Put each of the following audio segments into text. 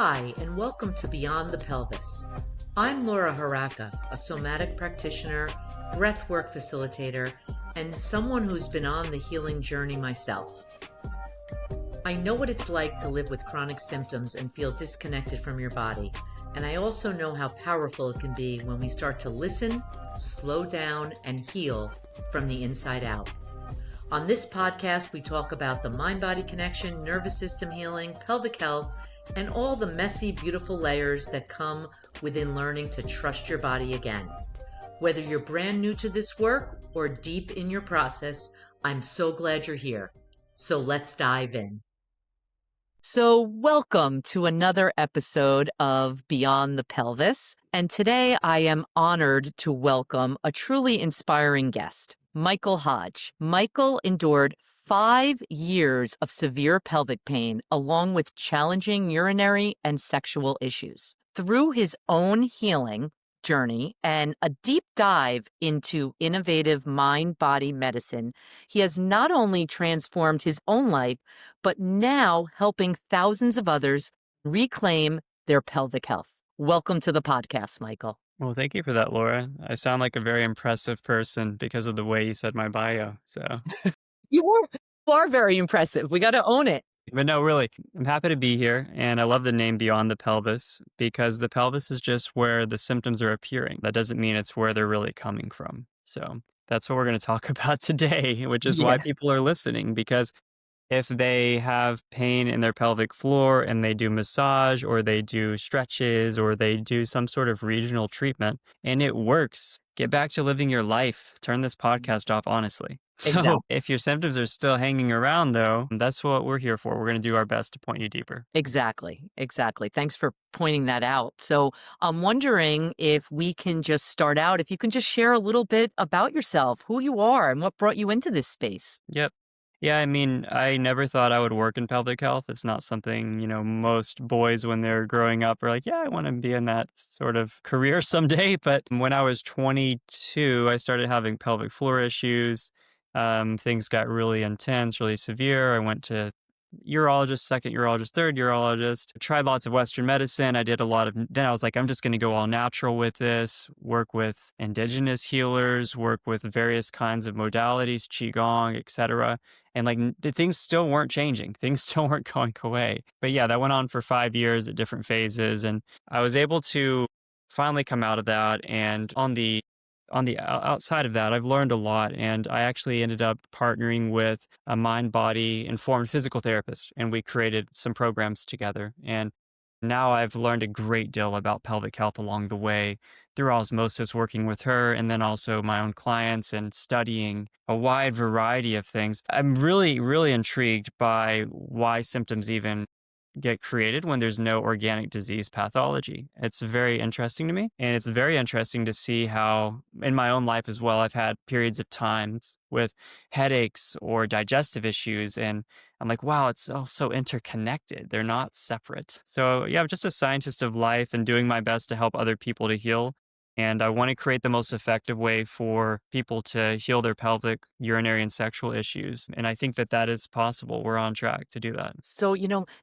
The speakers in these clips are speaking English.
Hi, and welcome to Beyond the Pelvis. I'm Laura Haraka, a somatic practitioner, breathwork facilitator, and someone who's been on the healing journey myself. I know what it's like to live with chronic symptoms and feel disconnected from your body, and I also know how powerful it can be when we start to listen, slow down, and heal from the inside out. On this podcast, we talk about the mind-body connection, nervous system healing, pelvic health, and all the messy, beautiful layers that come within learning to trust your body again. Whether you're brand new to this work or deep in your process, I'm so glad you're here. So let's dive in. So welcome to another episode of Beyond the Pelvis. And today I am honored to welcome a truly inspiring guest, Michael Hodge. Michael endured 5 years of severe pelvic pain, along with challenging urinary and sexual issues. Through his own healing journey and a deep dive into innovative mind-body medicine, he has not only transformed his own life, but now helping thousands of others reclaim their pelvic health. Welcome to the podcast, Michael. Well, thank you for that, Laura. I sound like a very impressive person because of the way you said my bio. You are very impressive. We got to own it. But no, really, I'm happy to be here. And I love the name Beyond the Pelvis because the pelvis is just where the symptoms are appearing. That doesn't mean it's where they're really coming from. So that's what we're going to talk about today, which is why people are listening. Because if they have pain in their pelvic floor and they do massage or they do stretches or they do some sort of regional treatment and it works, get back to living your life. Turn this podcast off, honestly. Exactly. So if your symptoms are still hanging around, though, that's what we're here for. We're going to do our best to point you deeper. Exactly. Thanks for pointing that out. So I'm wondering if we can just start out, if you can just share a little bit about yourself, who you are and what brought you into this space. Yep. Yeah, I mean, I never thought I would work in pelvic health. It's not something, most boys when they're growing up are like, yeah, I want to be in that sort of career someday. But when I was 22, I started having pelvic floor issues. Things got really intense, really severe. I went to urologist, second urologist, third urologist, tried lots of Western medicine. I did then I was like, I'm just going to go all natural with this, work with indigenous healers, work with various kinds of modalities, Qigong, etc. And like the things still weren't changing. Things still weren't going away. But yeah, that went on for 5 years at different phases. And I was able to finally come out of that. And on the outside of that, I've learned a lot. And I actually ended up partnering with a mind-body informed physical therapist. And we created some programs together. And now I've learned a great deal about pelvic health along the way through osmosis, working with her, and then also my own clients and studying a wide variety of things. I'm really, really intrigued by why symptoms even get created when there's no organic disease pathology. It's very interesting to me. And it's very interesting to see how in my own life as well, I've had periods of times with headaches or digestive issues. And I'm like, wow, it's all so interconnected. They're not separate. So yeah, I'm just a scientist of life and doing my best to help other people to heal. And I want to create the most effective way for people to heal their pelvic, urinary, and sexual issues. And I think that is possible. We're on track to do that. So,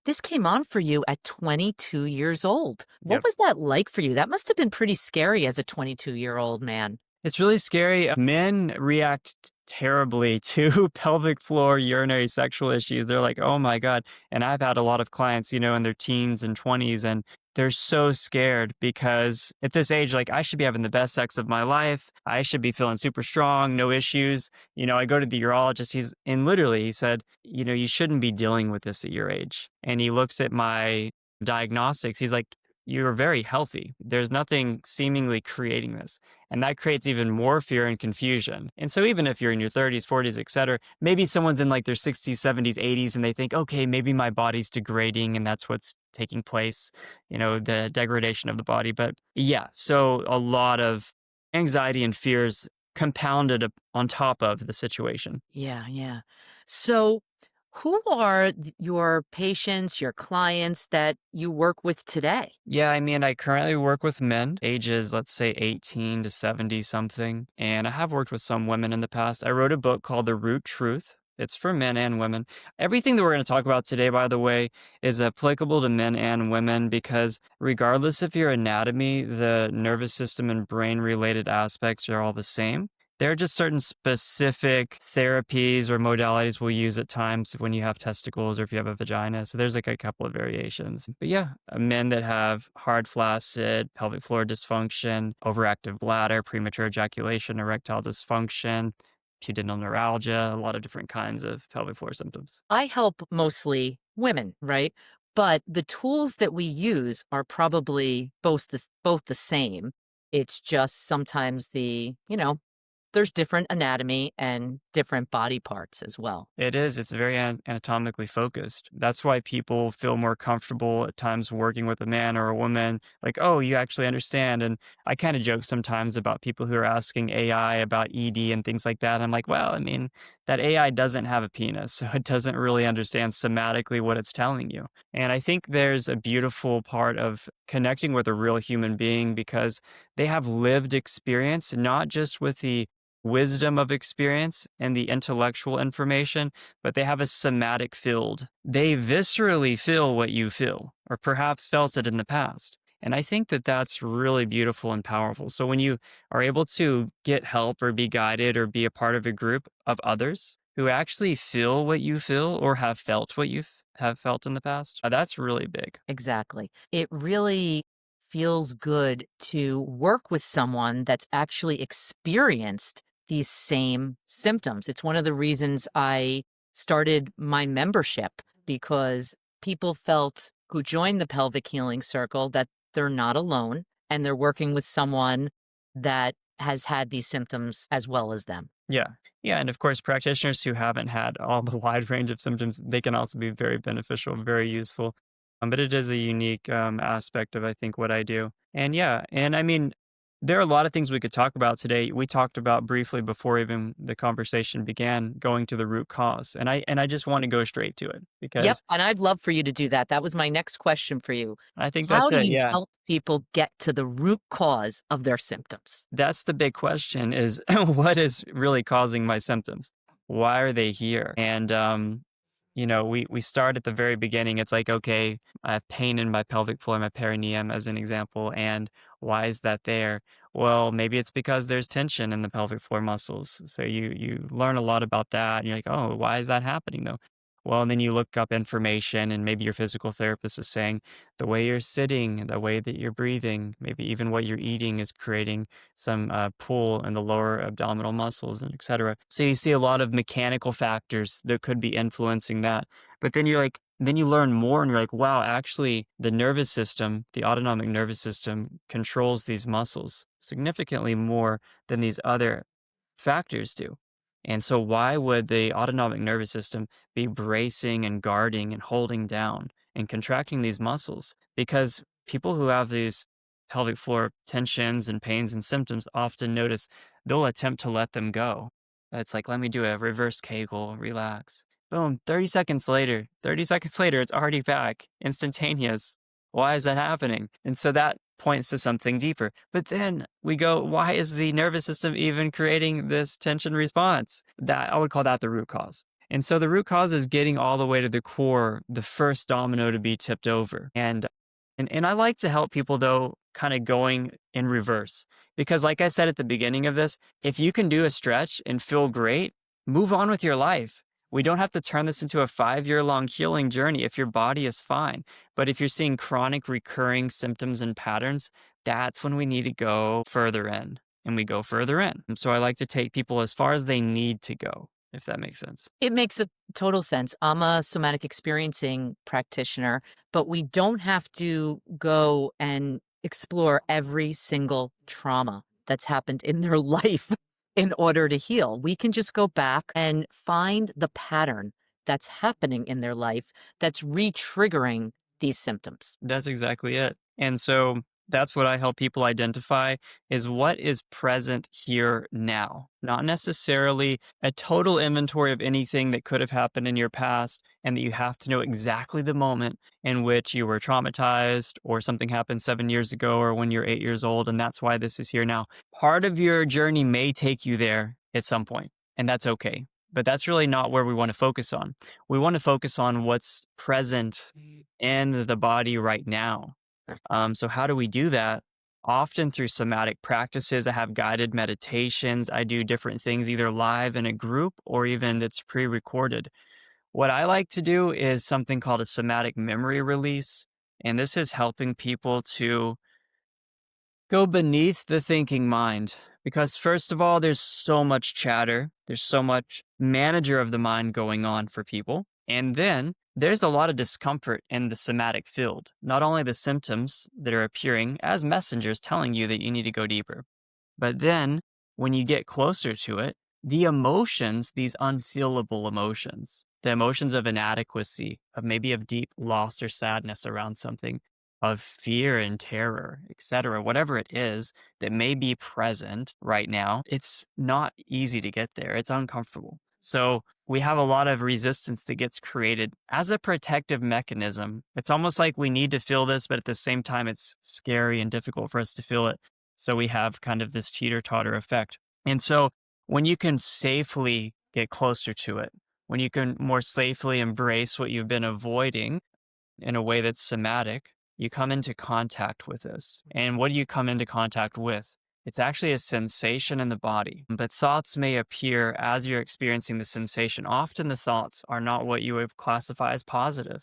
this came on for you at 22 years old. What Yep. was that like for you? That must have been pretty scary as a 22-year-old man. It's really scary. Men react terribly to pelvic floor, urinary, sexual issues. They're like, oh my God. And I've had a lot of clients, in their teens and 20s, and they're so scared because at this age, like I should be having the best sex of my life. I should be feeling super strong, no issues. I go to the urologist. He said, you shouldn't be dealing with this at your age. And he looks at my diagnostics. He's like, you're very healthy. There's nothing seemingly creating this. And that creates even more fear and confusion. And so even if you're in your 30s, 40s, et cetera, maybe someone's in like their 60s, 70s, 80s, and they think, okay, maybe my body's degrading and that's what's taking place, the degradation of the body. But yeah, so a lot of anxiety and fears compounded on top of the situation. Yeah. So who are your patients, your clients that you work with today? Yeah, I mean, I currently work with men, ages, let's say 18 to 70 something. And I have worked with some women in the past. I wrote a book called The Root Truth, It's for men and women. Everything that we're going to talk about today, by the way, is applicable to men and women because regardless of your anatomy, the nervous system and brain related aspects are all the same. There are just certain specific therapies or modalities we'll use at times when you have testicles or if you have a vagina. So there's like a couple of variations. But yeah, men that have hard, flaccid, pelvic floor dysfunction, overactive bladder, premature ejaculation, erectile dysfunction, pudendal neuralgia, a lot of different kinds of pelvic floor symptoms. I help mostly women, right? But the tools that we use are probably both the same. It's just sometimes there's different anatomy and different body parts as well. It is. It's very anatomically focused. That's why people feel more comfortable at times working with a man or a woman. Like, oh, you actually understand. And I kind of joke sometimes about people who are asking AI about ED and things like that. I'm like, well, I mean, that AI doesn't have a penis, so it doesn't really understand somatically what it's telling you. And I think there's a beautiful part of connecting with a real human being because they have lived experience, not just with the wisdom of experience and the intellectual information, but they have a somatic field. They viscerally feel what you feel, or perhaps felt it in the past. And I think that that's really beautiful and powerful. So when you are able to get help or be guided or be a part of a group of others who actually feel what you feel or have felt what have felt in the past, that's really big. Exactly. It really feels good to work with someone that's actually experienced these same symptoms. It's one of the reasons I started my membership because people felt who joined the pelvic healing circle that they're not alone and they're working with someone that has had these symptoms as well as them. Yeah. Yeah. And of course, practitioners who haven't had all the wide range of symptoms, they can also be very beneficial, very useful. But it is a unique aspect of, I think, what I do. And yeah. And I mean, there are a lot of things we could talk about today. We talked about briefly before even the conversation began, going to the root cause. And I just want to go straight to it Yep, because and I'd love for you to do that. That was my next question for you. I think How that's do it. you Yeah. help people get to the root cause of their symptoms? That's the big question is what is really causing my symptoms? Why are they here? And we start at the very beginning. It's like, okay, I have pain in my pelvic floor, my perineum as an example, and why is that there? Well, maybe it's because there's tension in the pelvic floor muscles. So you learn a lot about that and you're like, "Oh, why is that happening though?" Well, and then you look up information and maybe your physical therapist is saying the way you're sitting, the way that you're breathing, maybe even what you're eating is creating some pull in the lower abdominal muscles and et cetera. So you see a lot of mechanical factors that could be influencing that. But then then you learn more and you're like, wow, actually, the nervous system, the autonomic nervous system controls these muscles significantly more than these other factors do. And so, why would the autonomic nervous system be bracing and guarding and holding down and contracting these muscles? Because people who have these pelvic floor tensions and pains and symptoms often notice they'll attempt to let them go. It's like, let me do a reverse Kegel, relax. Boom, 30 seconds later, it's already back, instantaneous. Why is that happening? And so that points to something deeper. But then we go, why is the nervous system even creating this tension response? That I would call that the root cause. And so the root cause is getting all the way to the core, the first domino to be tipped over. And I like to help people though, kind of going in reverse. Because like I said at the beginning of this, if you can do a stretch and feel great, move on with your life. We don't have to turn this into a 5-year long healing journey if your body is fine. But if you're seeing chronic recurring symptoms and patterns, that's when we need to go further in. And we go further in. And so I like to take people as far as they need to go, if that makes sense. It makes a total sense. I'm a somatic experiencing practitioner, but we don't have to go and explore every single trauma that's happened in their life in order to heal. We can just go back and find the pattern that's happening in their life that's re-triggering these symptoms. That's exactly it. And so that's what I help people identify is what is present here now, not necessarily a total inventory of anything that could have happened in your past and that you have to know exactly the moment in which you were traumatized or something happened 7 years ago or when you're 8 years old. And that's why this is here now. Part of your journey may take you there at some point, and that's okay. But that's really not where we want to focus on. We want to focus on what's present in the body right now. So, how do we do that? Often through somatic practices. I have guided meditations. I do different things either live in a group or even it's pre recorded. What I like to do is something called a somatic memory release. And this is helping people to go beneath the thinking mind. Because, first of all, there's so much chatter, there's so much manager of the mind going on for people. And then there's a lot of discomfort in the somatic field, not only the symptoms that are appearing as messengers telling you that you need to go deeper. But then when you get closer to it, the emotions, these unfeelable emotions, the emotions of inadequacy, of maybe of deep loss or sadness around something, of fear and terror, etc., whatever it is that may be present right now, it's not easy to get there. It's uncomfortable. So we have a lot of resistance that gets created as a protective mechanism. It's almost like we need to feel this, but at the same time, it's scary and difficult for us to feel it. So we have kind of this teeter-totter effect. And so when you can safely get closer to it, when you can more safely embrace what you've been avoiding in a way that's somatic, you come into contact with this. And what do you come into contact with? It's actually a sensation in the body, but thoughts may appear as you're experiencing the sensation. Often the thoughts are not what you would classify as positive.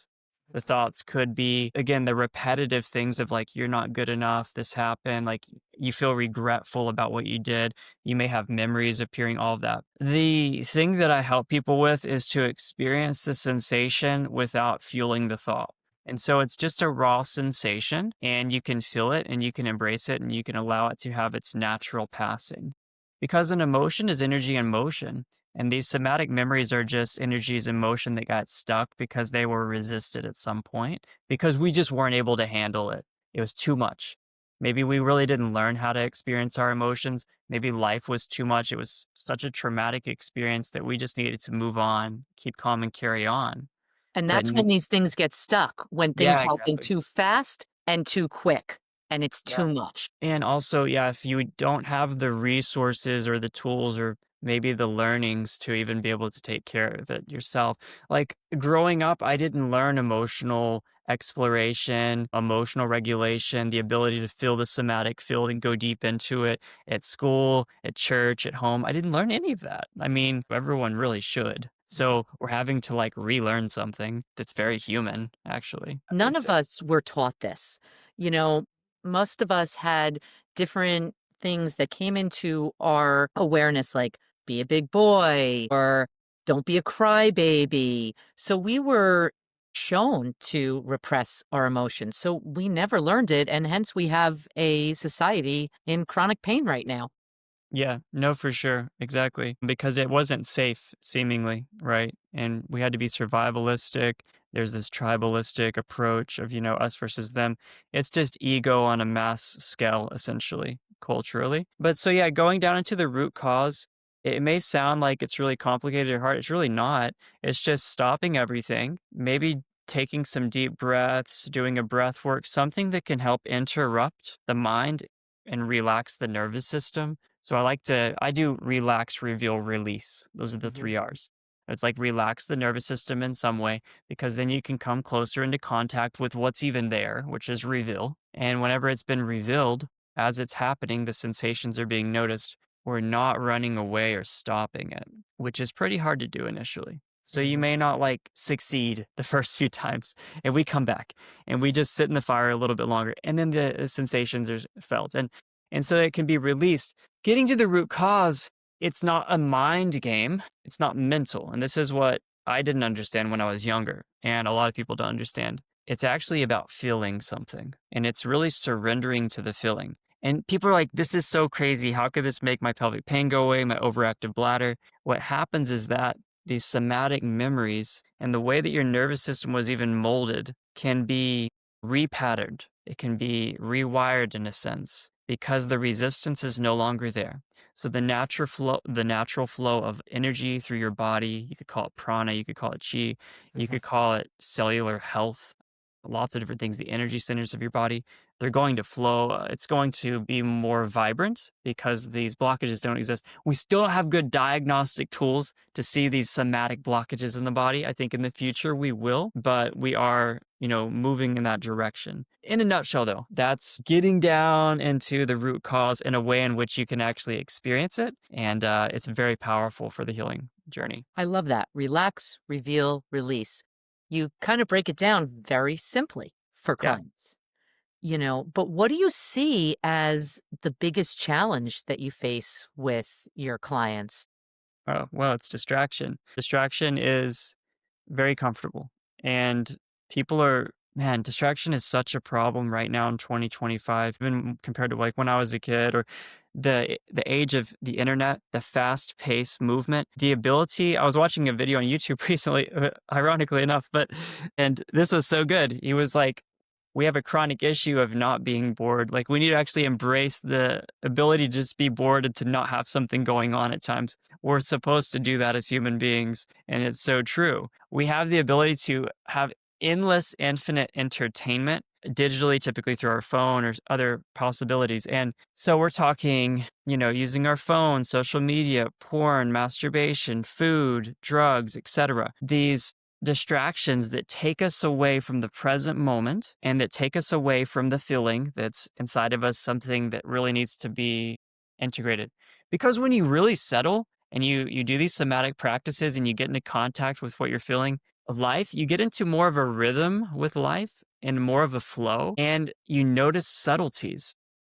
The thoughts could be, again, the repetitive things of like, you're not good enough, this happened, like you feel regretful about what you did. You may have memories appearing, all of that. The thing that I help people with is to experience the sensation without fueling the thought. And so it's just a raw sensation, and you can feel it and you can embrace it and you can allow it to have its natural passing. Because an emotion is energy in motion, and these somatic memories are just energies in motion that got stuck because they were resisted at some point, because we just weren't able to handle it. It was too much. Maybe we really didn't learn how to experience our emotions. Maybe life was too much. It was such a traumatic experience that we just needed to move on, keep calm, and carry on. And But that's when these things get stuck, when things yeah, happen exactly. too fast and too quick, and it's Yeah. too much. And also, yeah, if you don't have the resources or the tools or maybe the learnings to even be able to take care of it yourself. Like growing up, I didn't learn emotional exploration, emotional regulation, the ability to feel the somatic field and go deep into it at school, at church, at home. I didn't learn any of that. I mean, everyone really should. So we're having to like relearn something that's very human, actually, I None would of say. us were taught this. You know, most of us had different things that came into our awareness, like be a big boy or don't be a crybaby. So we were shown to repress our emotions. So we never learned it. And hence we have a society in chronic pain right now. Yeah, no, for sure. Exactly. Because it wasn't safe, seemingly, right? And we had to be survivalistic. There's this tribalistic approach of, us versus them. It's just ego on a mass scale, essentially, culturally. But so, yeah, going down into the root cause, it may sound like it's really complicated or hard. It's really not. It's just stopping everything, maybe taking some deep breaths, doing a breath work, something that can help interrupt the mind and relax the nervous system. So I do relax, reveal, release. Those are the Mhm. 3 R's. It's like relax the nervous system in some way, because then you can come closer into contact with what's even there, which is reveal. And whenever it's been revealed, as it's happening, the sensations are being noticed. We're not running away or stopping it, which is pretty hard to do initially. So you Mhm. may not like succeed the first few times, and we come back and we just sit in the fire a little bit longer, and then the sensations are felt, and so it can be released. Getting to the root cause, it's not a mind game, it's not mental. And this is what I didn't understand when I was younger, and a lot of people don't understand. It's actually about feeling something, and it's really surrendering to the feeling. And people are like, this is so crazy. How could this make my pelvic pain go away, my overactive bladder? What happens is that these somatic memories and the way that your nervous system was even molded can be repatterned. It can be rewired in a sense because the resistance is no longer there. So the natural flow of energy through your body, you could call it prana, you could call it chi, you Mhm. could call it cellular health, lots of different things, the energy centers of your body, they're going to flow. It's going to be more vibrant because these blockages don't exist. We still don't have good diagnostic tools to see these somatic blockages in the body. I think in the future we will, but we are, moving in that direction. In a nutshell, though, that's getting down into the root cause in a way in which you can actually experience it. And it's very powerful for the healing journey. I love that. Relax, reveal, release. You kind of break it down very simply for Yeah. clients. But what do you see as the biggest challenge that you face with your clients? Oh, well, it's distraction. Distraction is very comfortable. And distraction is such a problem right now in 2025, even compared to like when I was a kid or the age of the internet, the fast paced movement, the ability. I was watching a video on YouTube recently, ironically enough, and this was so good. He was like, we have a chronic issue of not being bored. Like we need to actually embrace the ability to just be bored and to not have something going on at times. We're supposed to do that as human beings. And it's so true. We have the ability to have endless, infinite entertainment digitally, typically through our phone or other possibilities. And so we're talking, using our phone, social media, porn, masturbation, food, drugs, etc. These distractions that take us away from the present moment and that take us away from the feeling that's inside of us, something that really needs to be integrated. Because when you really settle and you do these somatic practices and you get into contact with what you're feeling of life, you get into more of a rhythm with life and more of a flow, and you notice subtleties.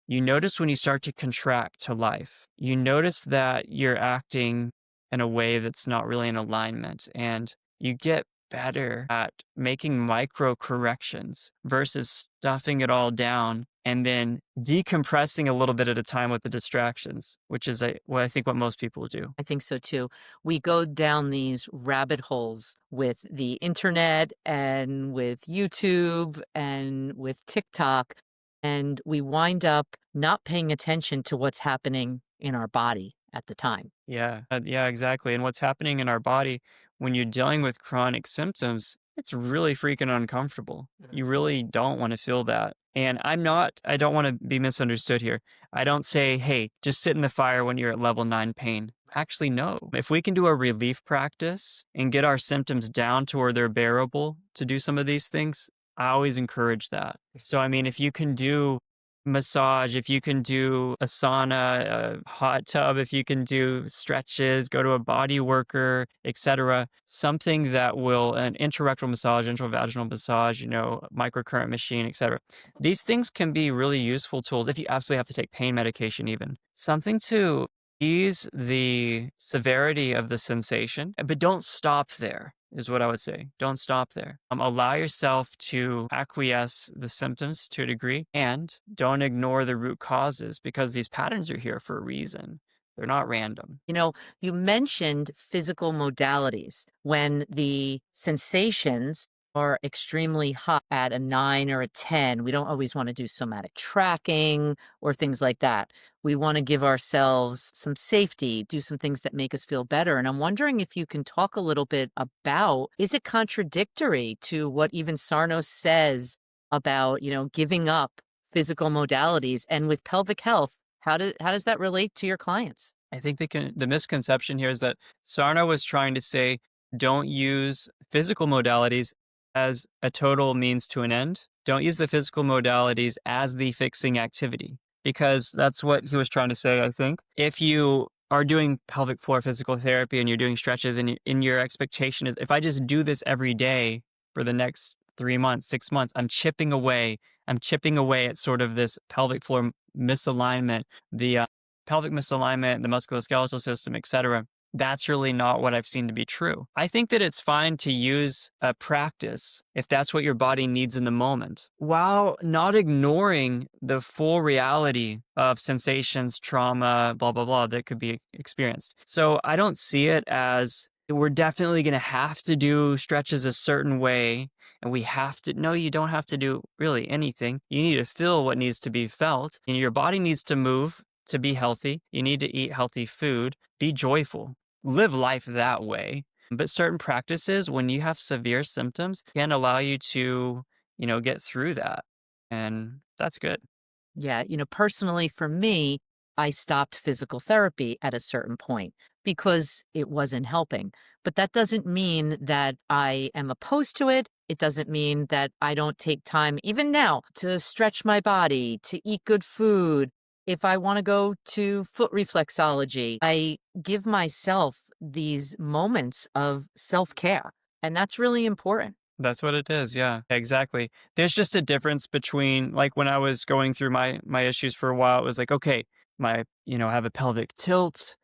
You notice when you start to contract to life. You notice that you're acting in a way that's not really in alignment, and you get better at making micro corrections versus stuffing it all down and then decompressing a little bit at a time with the distractions, which is what I think what most people do. I think so too. We go down these rabbit holes with the internet and with YouTube and with TikTok, and we wind up not paying attention to what's happening in our body at the time. Yeah, exactly. And what's happening in our body when you're dealing with chronic symptoms, it's really freaking uncomfortable. You really don't want to feel that. And I don't want to be misunderstood here. I don't say, hey, just sit in the fire when you're at level 9 pain. Actually, no. If we can do a relief practice and get our symptoms down to where they're bearable to do some of these things, I always encourage that. So, I mean, if you can do massage, if you can do a sauna, a hot tub, if you can do stretches, go to a body worker, etc. Something that will, an intrarectal massage, intravaginal massage, microcurrent machine, etc. These things can be really useful tools if you absolutely have to take pain medication even. Something to ease the severity of the sensation, but don't stop there is what I would say. Don't stop there. Allow yourself to acquiesce the symptoms to a degree and don't ignore the root causes because these patterns are here for a reason. They're not random. You mentioned physical modalities. When the sensations are extremely high at a 9 or a 10, we don't always want to do somatic tracking or things like that. We want to give ourselves some safety, do some things that make us feel better. And I'm wondering if you can talk a little bit about, is it contradictory to what even Sarno says about, giving up physical modalities? And with pelvic health, how does that relate to your clients? I think the misconception here is that Sarno was trying to say, don't use physical modalities as a total means to an end. Don't use the physical modalities as the fixing activity, because that's what he was trying to say, I think. If you are doing pelvic floor physical therapy and you're doing stretches and your expectation is, if I just do this every day for the next 3 months, 6 months, I'm chipping away at sort of this pelvic floor misalignment, the pelvic misalignment, the musculoskeletal system, etc. That's really not what I've seen to be true. I think that it's fine to use a practice if that's what your body needs in the moment, while not ignoring the full reality of sensations, trauma, blah, blah, blah, that could be experienced. So I don't see it as we're definitely going to have to do stretches a certain way. And no, you don't have to do really anything. You need to feel what needs to be felt. And your body needs to move to be healthy. You need to eat healthy food, be joyful, live life that way. But certain practices, when you have severe symptoms, can allow you to, get through that. And that's good. Yeah, personally for me, I stopped physical therapy at a certain point because it wasn't helping. But that doesn't mean that I am opposed to it. It doesn't mean that I don't take time, even now, to stretch my body, to eat good food. If I want to go to foot reflexology, I give myself these moments of self care. And that's really important. That's what it is. Yeah, exactly. There's just a difference between like when I was going through my issues for a while, it was like, okay, I have a pelvic tilt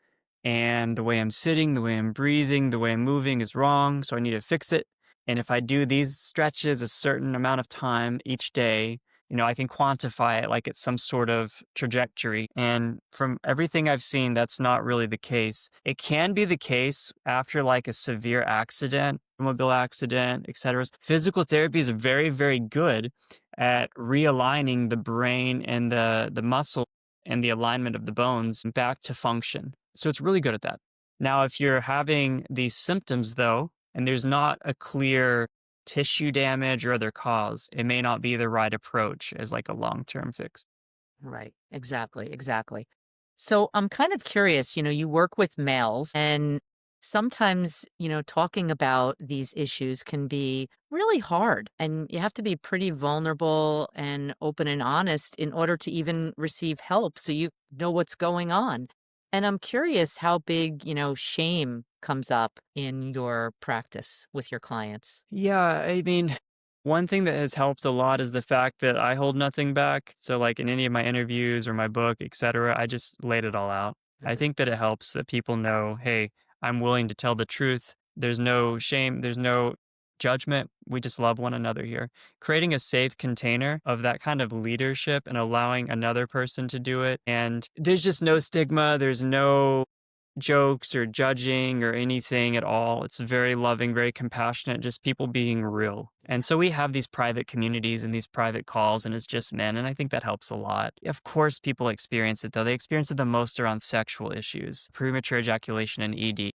and the way I'm sitting, the way I'm breathing, the way I'm moving is wrong, so I need to fix it. And if I do these stretches a certain amount of time each day, I can quantify it like it's some sort of trajectory. And from everything I've seen, that's not really the case. It can be the case after like a severe accident, automobile accident, etc. Physical therapy is very, very good at realigning the brain and the muscle and the alignment of the bones back to function. So it's really good at that. Now, if you're having these symptoms though, and there's not a clear tissue damage or other cause, it may not be the right approach as like a long-term fix. Right. Exactly. Exactly. So I'm kind of curious, you work with males and sometimes, talking about these issues can be really hard and you have to be pretty vulnerable and open and honest in order to even receive help so you know what's going on. And I'm curious how big, shame comes up in your practice with your clients. Yeah, I mean, one thing that has helped a lot is the fact that I hold nothing back. So like in any of my interviews or my book, etc., I just laid it all out. I Mhm. think that it helps that people know, hey, I'm willing to tell the truth. There's no shame, there's no judgment. We just love one another here. Creating a safe container of that kind of leadership and allowing another person to do it. And there's just no stigma, there's no jokes or judging or anything at all. It's very loving, very compassionate, just people being real. And so we have these private communities and these private calls, and it's just men. And I think that helps a lot. Of course, people experience it, though. They experience it the most around sexual issues, premature ejaculation, and ED,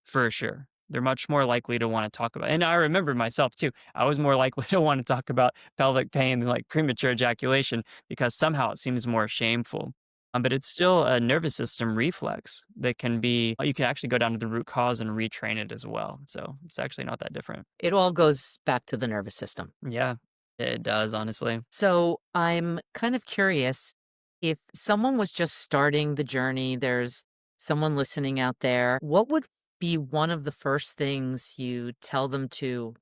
for sure. They're much more likely to want to talk about. And I remember myself too. I was more likely to want to talk about pelvic pain than like premature ejaculation because somehow it seems more shameful. But it's still a nervous system reflex that can be, you can actually go down to the root cause and retrain it as well. So it's actually not that different. It all goes back to the nervous system. Yeah, it does, honestly. So I'm kind of curious if someone was just starting the journey, there's someone listening out there, what would be one of the first things you tell them to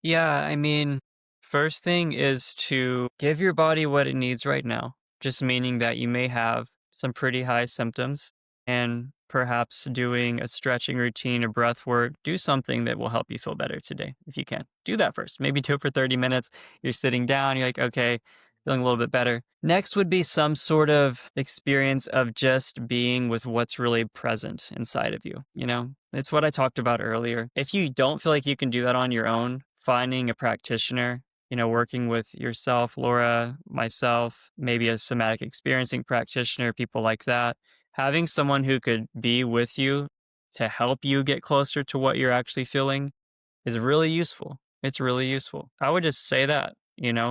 Yeah, I mean, first thing is to give your body what it needs right now, just meaning that you may have some pretty high symptoms and perhaps doing a stretching routine, a breath work, do something that will help you feel better today if you can. Do that first. Maybe do it for 30 minutes. You're sitting down, you're like, okay, feeling a little bit better. Next would be some sort of experience of just being with what's really present inside of you. It's what I talked about earlier. If you don't feel like you can do that on your own, finding a practitioner, working with yourself, Laura, myself, maybe a somatic experiencing practitioner, people like that, having someone who could be with you to help you get closer to what you're actually feeling is really useful. It's really useful. I would just say that,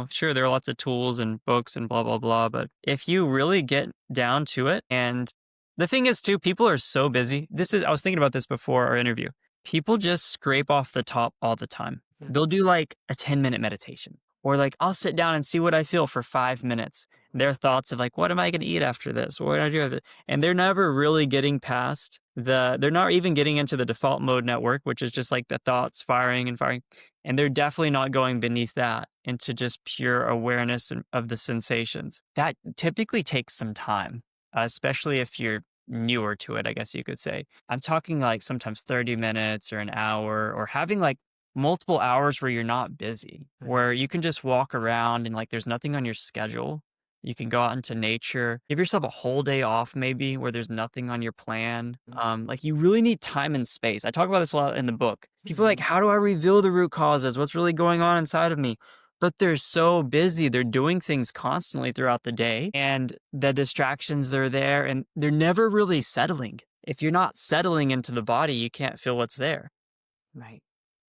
sure, there are lots of tools and books and blah, blah, blah. But if you really get down to it, and the thing is, too, people are so busy. I was thinking about this before our interview. People just scrape off the top all the time. They'll do like a 10-minute meditation, or like, I'll sit down and see what I feel for 5 minutes. Their thoughts of like, what am I going to eat after this? What do I do with it? And they're never really getting past they're not even getting into the default mode network, which is just like the thoughts firing and firing. And they're definitely not going beneath that into just pure awareness of the sensations. That typically takes some time, especially if you're newer to it, I guess you could say. I'm talking like sometimes 30 minutes or an hour, or having like multiple hours where you're not busy, where you can just walk around and like there's nothing on your schedule. You can go out into nature, give yourself a whole day off, maybe where there's nothing on your plan. Like you really need time and space. I talk about this a lot in the book. People are like, how do I reveal the root causes? What's really going on inside of me? But they're so busy. They're doing things constantly throughout the day, and the distractions they're there, and they're never really settling. If you're not settling into the body, you can't feel what's there. Right.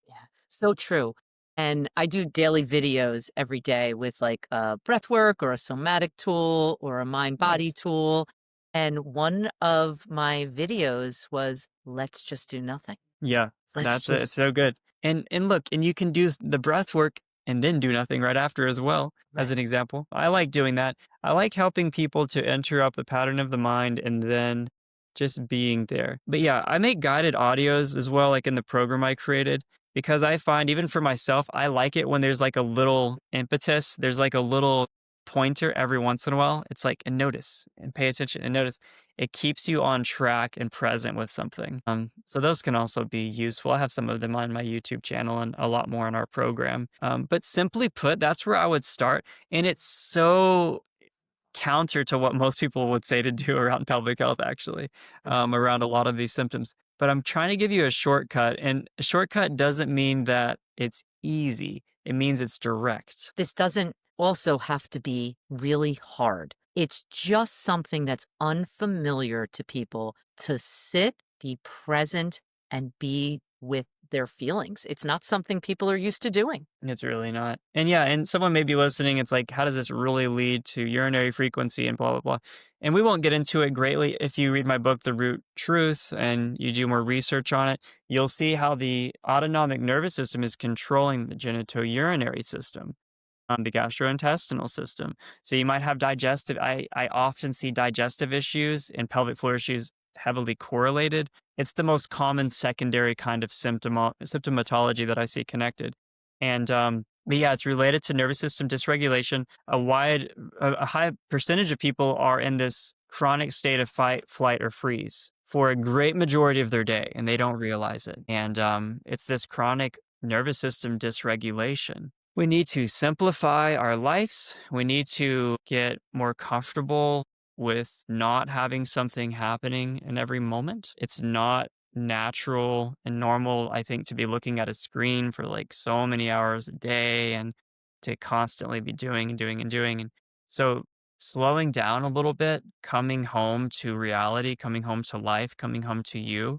Yeah. So true. And I do daily videos every day with like a breath work or a somatic tool or a mind body Nice. tool. And one of my videos was, let's just do nothing. Yeah, Let's that's it. It's just, so good. And look, and you can do the breath work and then do nothing right after as well, as right. an example. I like doing that. I like helping people to interrupt the pattern of the mind and then just being there. But yeah, I make guided audios as well, like in the program I created, because I find even for myself, I like it when there's like a little impetus, there's like a little pointer every once in a while. It's like, and notice and pay attention and notice it keeps you on track and present with something. So those can also be useful. I have some of them on my YouTube channel and a lot more on our program. But simply put, that's where I would start. And it's so counter to what most people would say to do around pelvic health, actually, around a lot of these symptoms. But I'm trying to give you a shortcut. And a shortcut doesn't mean that it's easy, it means it's direct. This doesn't also have to be really hard. It's just something that's unfamiliar to people to sit, be present, and be with their feelings. It's not something people are used to doing. It's really not. And yeah, and someone may be listening. It's like, how does this really lead to urinary frequency and blah, blah, blah. And we won't get into it greatly. If you read my book, The Root Truth, and you do more research on it, you'll see how the autonomic nervous system is controlling the genitourinary system, the gastrointestinal system. So you might have digestive, I often see digestive issues and pelvic floor issues heavily correlated. It's the most common secondary kind of symptomatology that I see connected. And but yeah, it's related to nervous system dysregulation. A high percentage of people are in this chronic state of fight, flight, or freeze for a great majority of their day, and they don't realize it. And it's this chronic nervous system dysregulation. We need to simplify our lives. We need to get more comfortable with not having something happening in every moment. It's not natural and normal, I think, to be looking at a screen for like so many hours a day and to constantly be doing and doing and doing. And so slowing down a little bit, coming home to reality, coming home to life, coming home to you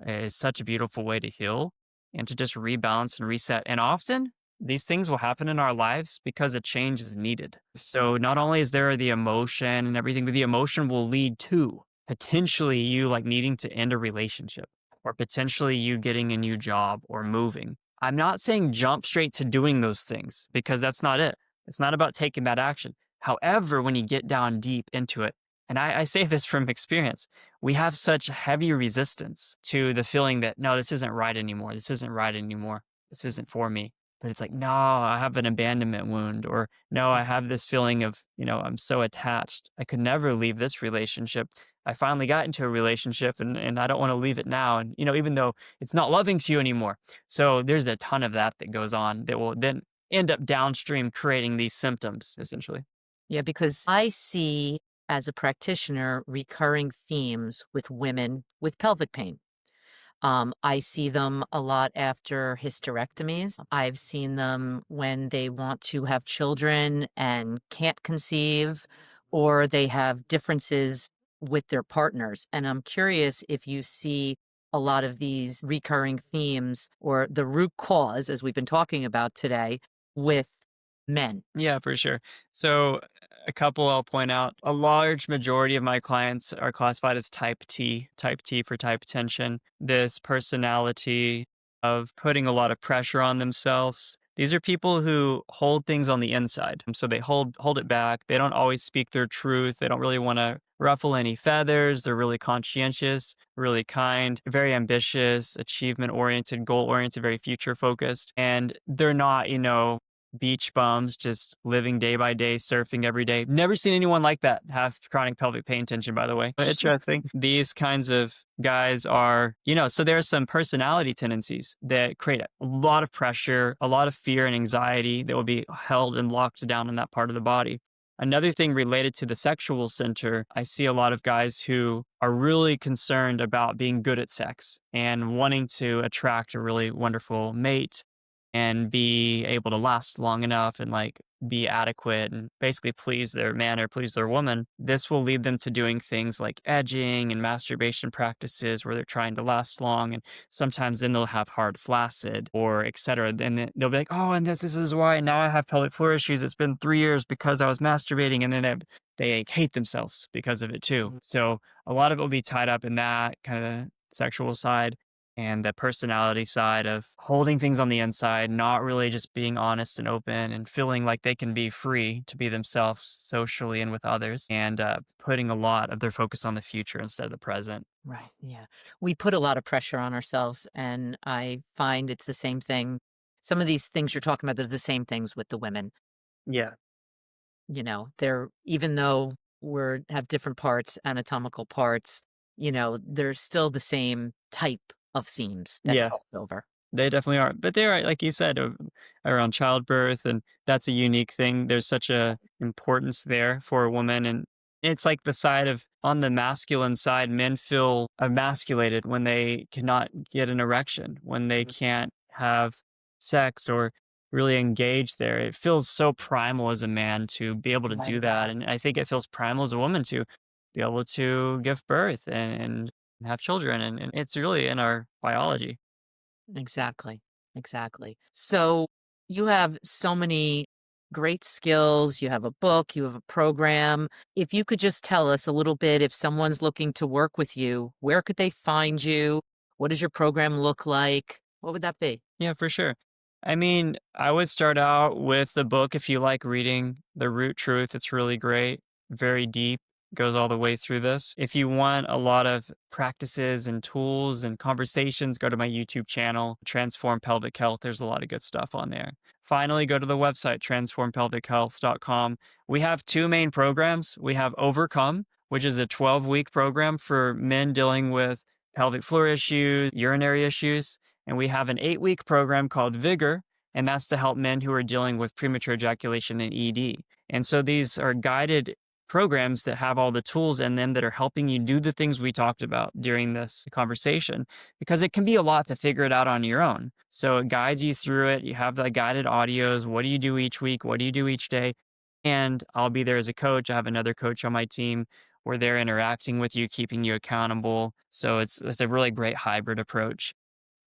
is such a beautiful way to heal and to just rebalance and reset. And often these things will happen in our lives because a change is needed. So not only is there the emotion and everything, but the emotion will lead to potentially you like needing to end a relationship or potentially you getting a new job or moving. I'm not saying jump straight to doing those things because that's not it. It's not about taking that action. However, when you get down deep into it, and I say this from experience, we have such heavy resistance to the feeling that, no, this isn't right anymore. This isn't right anymore. This isn't for me. But it's like, no, I have an abandonment wound, or no, I have this feeling of, I'm so attached. I could never leave this relationship. I finally got into a relationship and I don't want to leave it now. And, even though it's not loving to you anymore. So there's a ton of that goes on that will then end up downstream creating these symptoms, essentially. Yeah, because I see as a practitioner recurring themes with women with pelvic pain. I see them a lot after hysterectomies. I've seen them when they want to have children and can't conceive, or they have differences with their partners. And I'm curious if you see a lot of these recurring themes or the root cause, as we've been talking about today, with men. Yeah, for sure. So, a couple I'll point out. A large majority of my clients are classified as type T for type tension. This personality of putting a lot of pressure on themselves. These are people who hold things on the inside. So they hold it back. They don't always speak their truth. They don't really want to ruffle any feathers. They're really conscientious, really kind, very ambitious, achievement oriented, goal oriented, very future focused. And they're not, beach bums just living day by day, surfing every day. Never seen anyone like that have chronic pelvic pain tension, by the way. But interesting. These kinds of guys are, so there are some personality tendencies that create a lot of pressure, a lot of fear and anxiety that will be held and locked down in that part of the body. Another thing related to the sexual center, I see a lot of guys who are really concerned about being good at sex and wanting to attract a really wonderful mate. and be able to last long enough and like be adequate and basically please their man or please their woman, this will lead them to doing things like edging and masturbation practices where they're trying to last long. And sometimes then they'll have hard flaccid or et cetera. They'll be like, oh, and this is why now I have pelvic floor issues. It's been 3 years because I was masturbating. And then they like, hate themselves because of it too. So a lot of it will be tied up in that kind of sexual side and the personality side of holding things on the inside, not really just being honest and open and feeling like they can be free to be themselves socially and with others, and putting a lot of their focus on the future instead of the present. Right. Yeah. We put a lot of pressure on ourselves, and I find it's the same thing. Some of these things you're talking about, they're the same things with the women. Yeah. They're, even though we're have different parts, anatomical parts, they're still the same type of themes that Yeah. cross over. They definitely are. But they're, like you said, around childbirth, and that's a unique thing. There's such a importance there for a woman. And it's like the side of, on the masculine side, men feel emasculated when they cannot get an erection, when they can't have sex or really engage there. It feels so primal as a man to be able to do Right. that. And I think it feels primal as a woman to be able to give birth and have children. And it's really in our biology. Exactly. Exactly. So you have so many great skills. You have a book, you have a program. If you could just tell us a little bit, if someone's looking to work with you, where could they find you? What does your program look like? What would that be? Yeah, for sure. I mean, I would start out with the book if you like reading The Root Truth. It's really great, very deep, goes all the way through this. If you want a lot of practices and tools and conversations, go to my YouTube channel, Transform Pelvic Health. There's a lot of good stuff on there. Finally, go to the website, transformpelvichealth.com. We have two main programs. We have Overcome, which is a 12-week program for men dealing with pelvic floor issues, urinary issues. And we have an 8-week program called Vigor, and that's to help men who are dealing with premature ejaculation and ED. And so these are guided programs that have all the tools in them that are helping you do the things we talked about during this conversation, because it can be a lot to figure it out on your own. So it guides you through it. You have the guided audios. What do you do each week? What do you do each day? And I'll be there as a coach. I have another coach on my team where they're interacting with you, keeping you accountable. So it's a really great hybrid approach.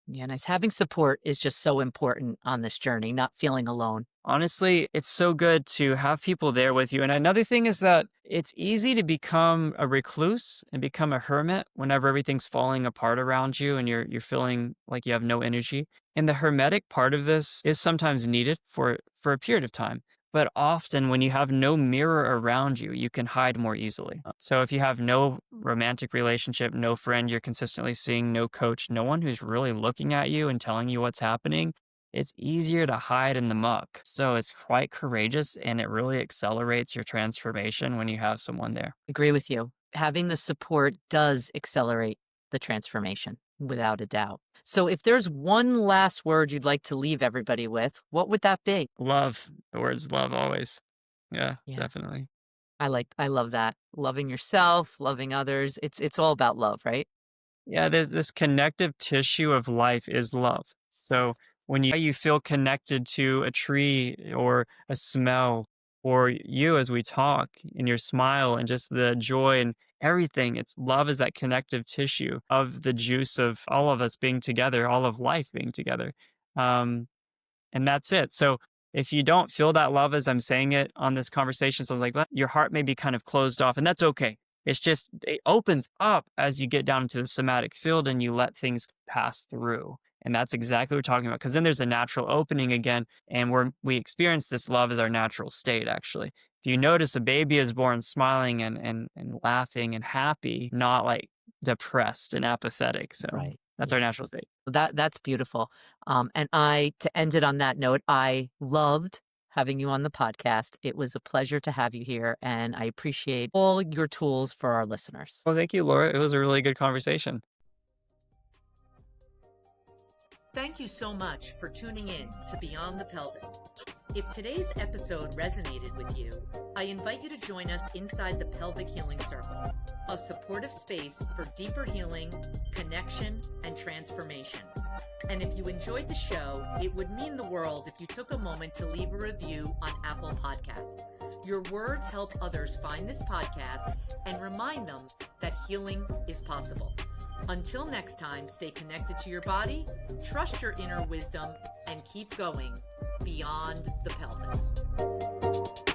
Yeah, nice. Having support is just so important on this journey, not feeling alone. Honestly, it's so good to have people there with you. And another thing is that it's easy to become a recluse and become a hermit whenever everything's falling apart around you and you're feeling like you have no energy. And the hermetic part of this is sometimes needed for a period of time. But often when you have no mirror around you, you can hide more easily. So if you have no romantic relationship, no friend you're consistently seeing, no coach, no one who's really looking at you and telling you what's happening, it's easier to hide in the muck. So it's quite courageous, and it really accelerates your transformation when you have someone there. Agree with you. Having the support does accelerate the transformation, without a doubt. So if there's one last word you'd like to leave everybody with, what would that be? Love. The words love always. Yeah, Yeah. definitely. I love that. Loving yourself, loving others. It's all about love, right? Yeah, this connective tissue of life is love. So when you feel connected to a tree or a smell, or you as we talk, and your smile and just the joy and everything, it's love is that connective tissue of the juice of all of us being together, all of life being together. Um, and that's it. So if you don't feel that love as I'm saying it on this conversation, so I was like, well, your heart may be kind of closed off, and that's okay. It's just, it opens up as you get down into the somatic field and you let things pass through. And that's exactly what we're talking about. Because then there's a natural opening again. And we experience this love as our natural state, actually. If you notice, a baby is born smiling and laughing and happy, not like depressed and apathetic. So Right. that's Yeah. our natural state. That's beautiful. And to end it on that note, I loved having you on the podcast. It was a pleasure to have you here, and I appreciate all your tools for our listeners. Well, thank you, Laura. It was a really good conversation. Thank you so much for tuning in to Beyond the Pelvis. If today's episode resonated with you, I invite you to join us inside the Pelvic Healing Circle, a supportive space for deeper healing, connection, and transformation. And if you enjoyed the show, it would mean the world if you took a moment to leave a review on Apple Podcasts. Your words help others find this podcast and remind them that healing is possible. Until next time, stay connected to your body, trust your inner wisdom, and keep going beyond the pelvis.